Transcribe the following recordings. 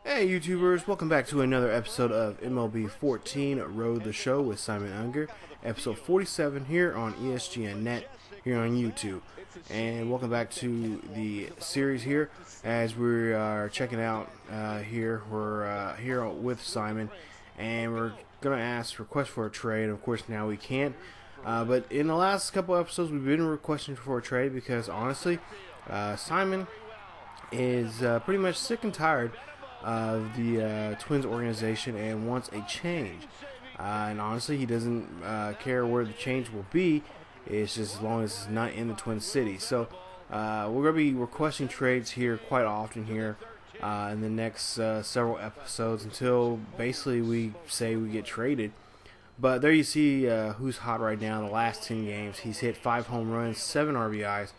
Hey YouTubers, welcome back to another episode of MLB 14 Road the Show with Simon Unger, episode 47 here on ESGNet here on YouTube. And welcome back to the series here as we are checking out here. We're here with Simon and we're going to request for a trade. Of course now we can't, but in the last couple episodes we've been requesting for a trade because honestly Simon is pretty much sick and tired of the Twins organization and wants a change. And honestly, he doesn't care where the change will be. It's just as long as it's not in the Twin Cities. So we're going to be requesting trades here quite often here in the next several episodes until basically we say we get traded. But there you see who's hot right now in the last 10 games. He's hit 5 home runs, 7 RBIs,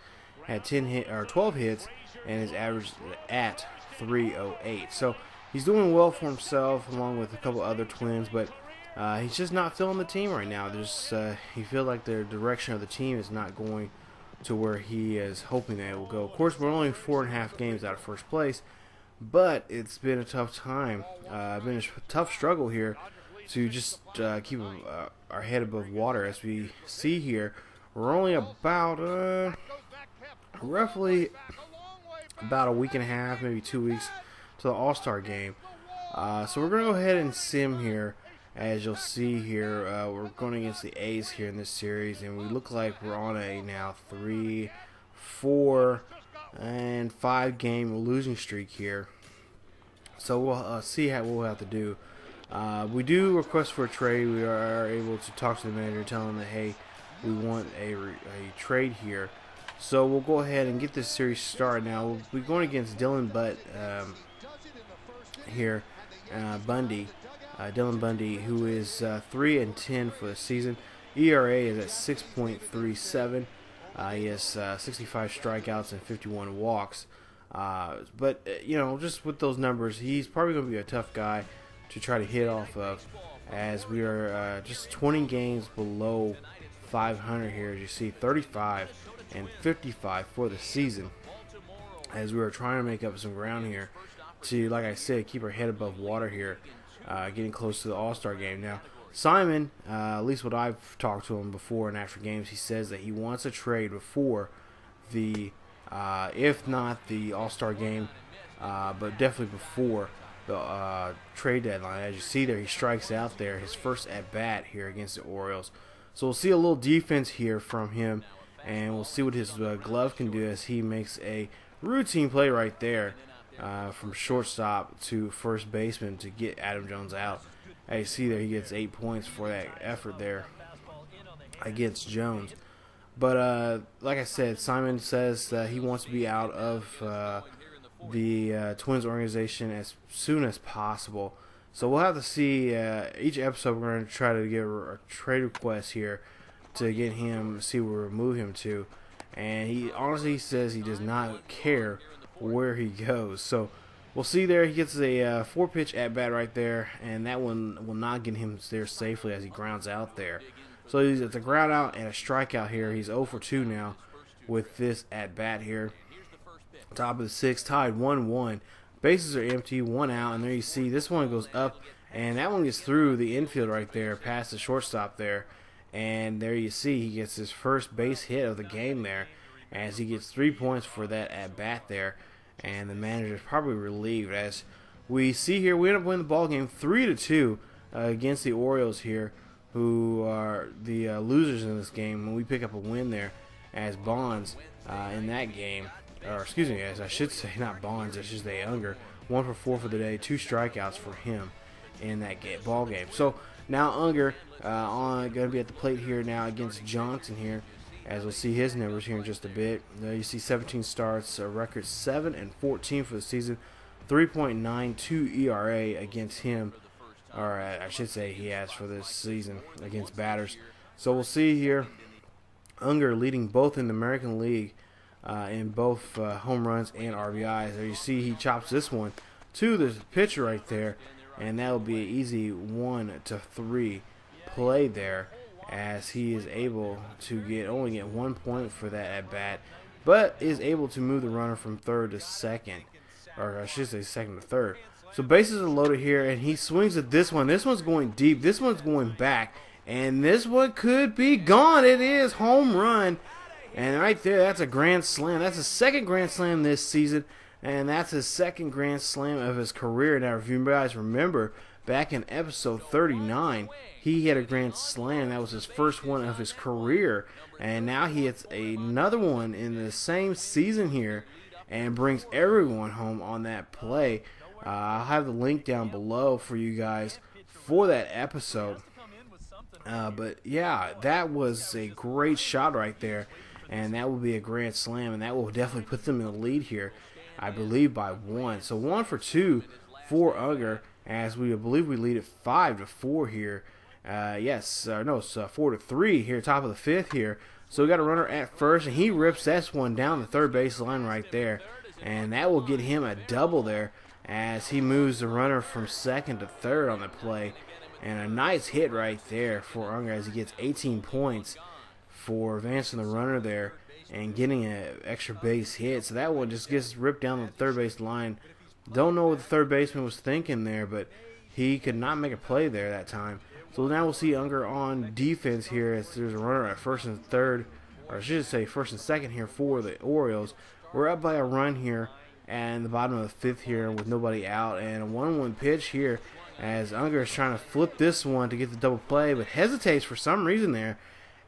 had 12 hits, and is averaged at 308. So he's doing well for himself along with a couple other Twins, but he's just not feeling the team right now. He feels like the direction of the team is not going to where he is hoping that it will go. Of course, we're only 4.5 games out of first place, but it's been a tough time. Been a tough struggle here to just keep our head above water. As we see here, we're only about roughly about a week and a half, maybe 2 weeks to the All-Star game. So we're going to go ahead and sim here. As you'll see here, we're going against the A's here in this series, and we look like we're on a now 3, 4, and 5 game losing streak here. So we'll see what we'll have to do. We do request for a trade. We are able to talk to the manager, tell him that, hey, we want a trade here. So we'll go ahead and get this series started now. We'll be going against Dylan here, Dylan Bundy, who is 3-10 for the season. ERA is at 6.37. He has 65 strikeouts and 51 walks. But just with those numbers, he's probably going to be a tough guy to try to hit off of, as we are just 20 games below 500 here. As you see, 35 and 55 for the season, as we are trying to make up some ground here to, like I said, keep our head above water here, getting close to the All-Star game. Now Simon, at least what I've talked to him before and after games, he says that he wants a trade before the if not the All-Star game, but definitely before the trade deadline. As you see there, he strikes out there, his first at bat here against the Orioles. So we'll see a little defense here from him, and we'll see what his glove can do as he makes a routine play right there from shortstop to first baseman to get Adam Jones out. As you see there, he gets 8 points for that effort there against Jones. But like I said, Simon says he wants to be out of the Twins organization as soon as possible. So we'll have to see each episode. We're going to try to get a trade request here to get him, see where we move him to, and he honestly says he does not care where he goes. So we'll see there. He gets a 4-pitch at bat right there, and that one will not get him there safely as he grounds out there. So it's a ground out and a strikeout here. He's 0 for 2 now with this at bat here. Top of the 6th, tied 1-1. Bases are empty, 1 out, and there you see this one goes up, and that one gets through the infield right there, past the shortstop there. And there you see he gets his first base hit of the game there, as he gets 3 points for that at bat there. And the manager is probably relieved. As we see here, we end up winning the ball game 3-2 against the Orioles here, who are the losers in this game. When we pick up a win there, as Bonds in that game, or excuse me, as I should say, not Bonds, I should say Unger, 1 for 4 for the day, 2 strikeouts for him in that ball game. So now Unger going to be at the plate here now against Johnson here, as we'll see his numbers here in just a bit. You see 17 starts, a record 7-14 for the season, 3.92 ERA against him, or I should say he has for this season against batters. So we'll see here, Unger leading both in the American League in both home runs and RBIs. There you see he chops this one to the pitcher right there, and that will be an easy 1-3 play there, as he is able to only get 1 point for that at bat, but is able to move the runner from third to second or I should say second to third. So bases are loaded here, and he swings at this one. This one's going deep. This one's going back, and this one could be gone. It is home run, and right there, that's a grand slam. That's his second grand slam this season, and that's his second grand slam of his career. Now, if you guys remember, back in episode 39, he hit a grand slam. That was his first one of his career, and now he hits another one in the same season here and brings everyone home on that play. I'll have the link down below for you guys for that episode. But yeah, that was a great shot right there, and that will be a grand slam, and that will definitely put them in the lead here, I believe, by 1. So 1 for 2 for Unger, as we believe we lead it 5-4 here. It's 4-3 here, top of the 5th here. So we got a runner at first, and he rips that one down the third base line right there, and that will get him a double there as he moves the runner from second to third on the play. And a nice hit right there for Unger as he gets 18 points for advancing the runner there and getting an extra base hit. So that one just gets ripped down the third base line. Don't know what the third baseman was thinking there, but he could not make a play there that time. So now we'll see Unger on defense here as there's a runner at first and third, or I should say first and second here for the Orioles. We're up by a run here and the bottom of the 5th here with nobody out, and a 1-1 pitch here as Unger is trying to flip this one to get the double play, but hesitates for some reason there,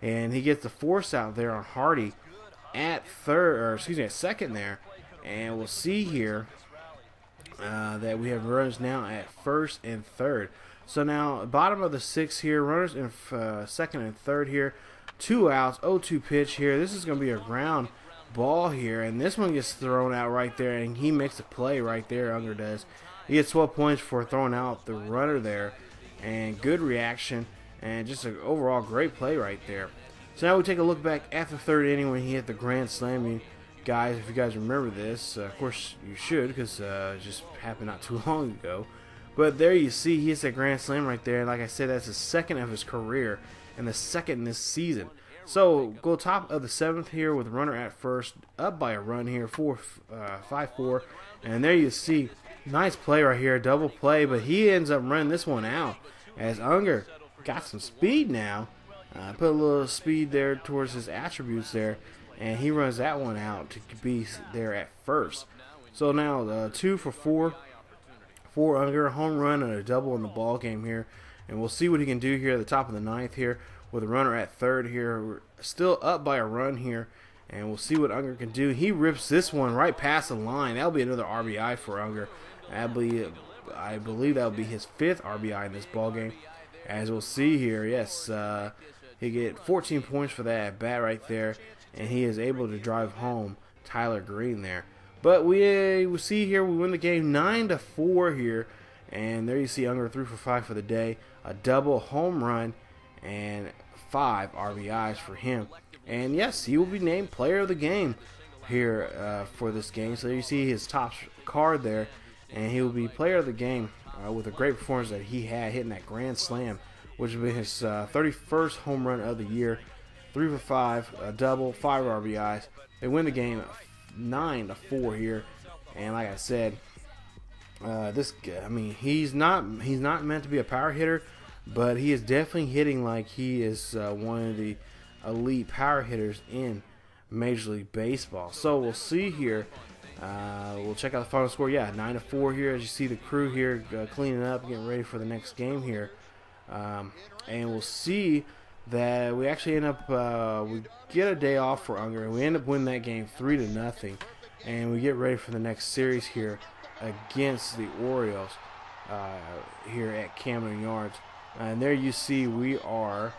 and he gets the force out there on Hardy at second there. And we'll see here that we have runners now at first and third. So now bottom of the 6th here, runners in second and third here, 2 outs, 0-2 pitch here. This is going to be a ground ball here, and this one gets thrown out right there, and he makes a play right there. Unger does. He gets 12 points for throwing out the runner there, and good reaction, and just an overall great play right there. So now we take a look back at the 3rd inning when he hit the grand slam. Guys, if you guys remember this, of course you should, because it just happened not too long ago. But there you see he hits that grand slam right there, and like I said, that's the second of his career and the second this season. So go top of the 7th here with runner at first, up by a run here, 5-4, and there you see, nice play right here, double play, but he ends up running this one out as Unger got some speed now, put a little speed there towards his attributes there, and he runs that one out to be there at first. So now 2 for 4 for Unger, a home run and a double in the ball game here, and we'll see what he can do here at the top of the 9th here with a runner at third here. We're still up by a run here, and we'll see what Unger can do. He rips this one right past the line. That'll be another RBI for Unger. I believe that'll be his 5th RBI in this ball game. As we'll see here, yes, he get 14 points for that at bat right there, and he is able to drive home Tyler Green there. But we see here we win the game 9-4 here, and there you see Unger 3 for 5 for the day, a double, home run, and 5 RBIs for him. And yes, he will be named player of the game here for this game. So you see his top card there, and he will be player of the game with a great performance that he had, hitting that grand slam, which will be his 31st home run of the year. 3 for 5, a double, 5 RBIs. They win the game 9-4 here, and like I said, he's not meant to be a power hitter, but he is definitely hitting like he is one of the elite power hitters in Major League Baseball. So we'll see here. We'll check out the final score. Yeah, 9-4 here, as you see the crew here cleaning up, getting ready for the next game here, and we'll see that we actually end up we get a day off for Unger, and we end up winning that game 3-0, and we get ready for the next series here against the Orioles here at Camden Yards. And there you see we are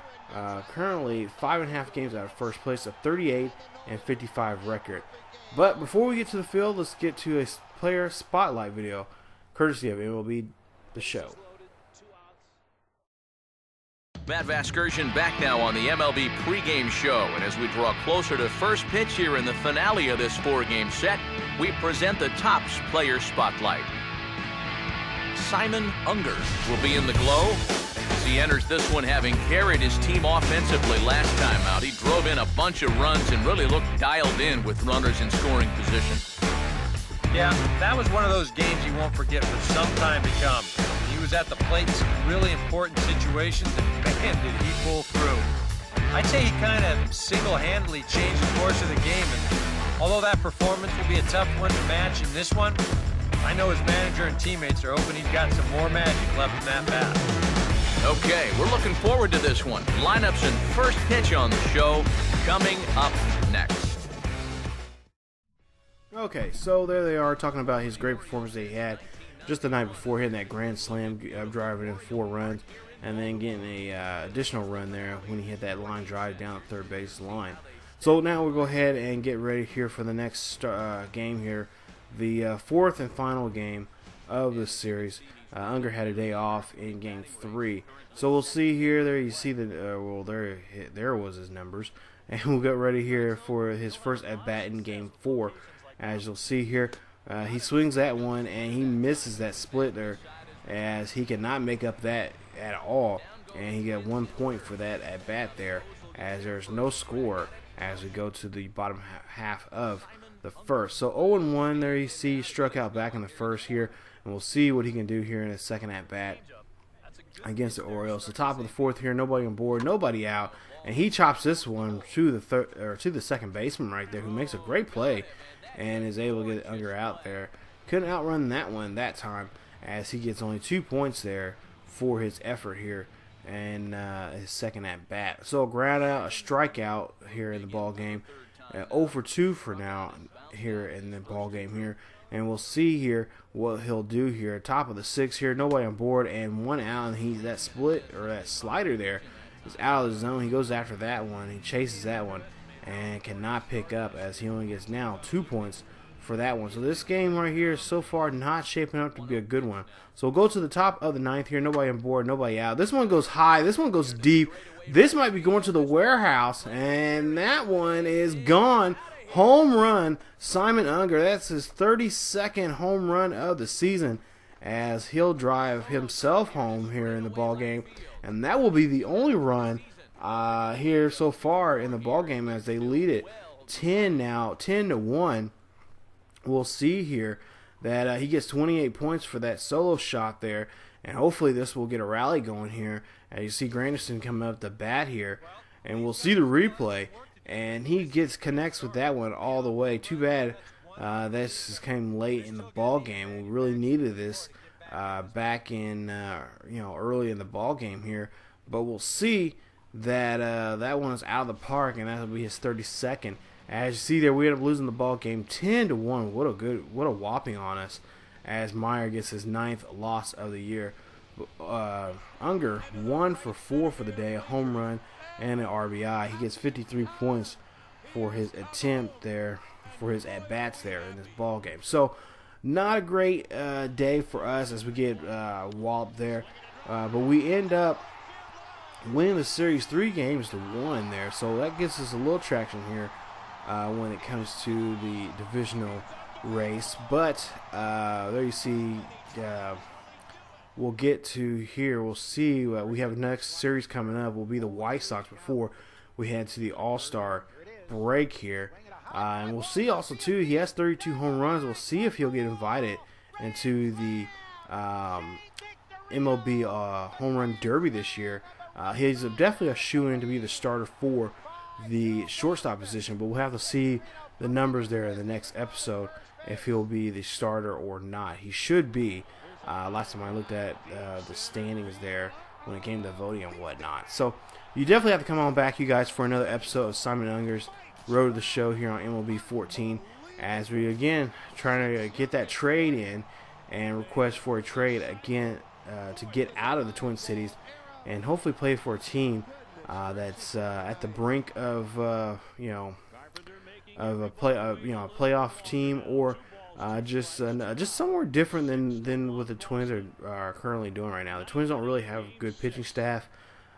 currently 5.5 games out of first place, a 38-55 record. But before we get to the field, let's get to a player spotlight video courtesy of MLB The Show. Matt Vasgersian back now on the MLB pregame show, and as we draw closer to first pitch here in the finale of this 4-game set, we present the Topps Player Spotlight. Simon Unger will be in the glow as he enters this one, having carried his team offensively last time out. He drove in a bunch of runs and really looked dialed in with runners in scoring position. Yeah, that was one of those games you won't forget for some time to come. He was at the plate in some really important situations, and man, did he pull through. I'd say he kind of single-handedly changed the course of the game, and although that performance will be a tough one to match in this one, I know his manager and teammates are hoping he's got some more magic left in that bat. Okay, we're looking forward to this one. Lineups and first pitch on the show coming up next. Okay, so there they are talking about his great performance that he had just the night before, hitting that grand slam, driving in 4 runs, and then getting a additional run there when he hit that line drive down the third base line. So now we'll go ahead and get ready here for the next game here, the fourth and final game of this series. Unger had a day off in Game 3. So we'll see here. There you see the well, there was his numbers, and we'll get ready here for his first at bat in Game 4. As you'll see here, he swings that one and he misses that split there, as he cannot make up that at all, and he got 1 point for that at bat there, as there's no score as we go to the bottom half of the first. So 0-1 there you see, struck out back in the first here, and we'll see what he can do here in his second at bat against the Orioles. The top of the fourth here, nobody on board, nobody out, and he chops this one to the second baseman right there, who makes a great play and is able to get Unger out there. Couldn't outrun that one that time, as he gets only 2 points there for his effort here and his second at bat. So a ground out, a strikeout here in the ball game. 0 for 2 for now here in the ball game here, and we'll see here what he'll do here. Top of the sixth here, nobody on board and 1 out, and that split or that slider there is out of the zone. He goes after that one, he chases that one and cannot pick up, as he only gets now 2 points for that one. So this game right here is so far not shaping up to be a good one. So we'll go to the top of the ninth here, nobody on board, nobody out. This one goes high, this one goes deep. This might be going to the warehouse, and that one is gone. Home run, Simon Unger. That's his 32nd home run of the season, as he'll drive himself home here in the ball game, and that will be the only run here so far in the ball game, as they lead it 10-1. We'll see here that he gets 28 points for that solo shot there, and hopefully this will get a rally going here. As you see Granderson coming up the bat here, and we'll see the replay, and he connects with that one all the way. Too bad this just came late in the ball game. We really needed this back in early in the ball game here, but we'll see that that one is out of the park, and that'll be his 32nd. As you see there, we end up losing the ball game 10-1. What a whopping on us, as Meyer gets his 9th loss of the year. Unger 1 for 4 for the day, a home run and an RBI. He gets 53 points for his attempt there, for his at bats there in this ball game. So not a great day for us, as we get walloped there, but we end up winning the series 3-1 there. So that gives us a little traction here when it comes to the divisional race. But there you see, we'll get to here. We'll see. We have next series coming up. Will be the White Sox before we head to the All-Star break here. And we'll see also too. He has 32 home runs. We'll see if he'll get invited into the MLB home run derby this year. He's definitely a shoo-in to be the starter for the shortstop position, but we'll have to see the numbers there in the next episode if he'll be the starter or not. He should be. Last time I looked at the standings there when it came to voting and whatnot. So you definitely have to come on back, you guys, for another episode of Simon Unger's Road to the Show here on MLB 14, as we again trying to get that trade in and request for a trade again to get out of the Twin Cities and hopefully play for a team that's at the brink of a playoff team, or just somewhere different than what the Twins are currently doing right now. The Twins don't really have good pitching staff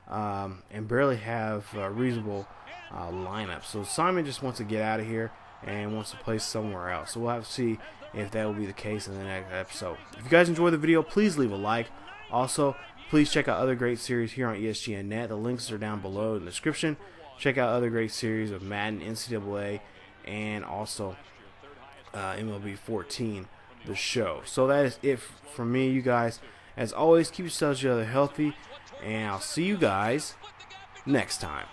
and barely have reasonable lineups. So Simon just wants to get out of here and wants to play somewhere else. So we'll have to see if that will be the case in the next episode. If you guys enjoyed the video, please leave a like. Also, please check out other great series here on ESGNet. The links are down below in the description. Check out other great series of Madden, NCAA, and also MLB 14, the show. So that is it from me, you guys. As always, keep yourselves healthy, and I'll see you guys next time.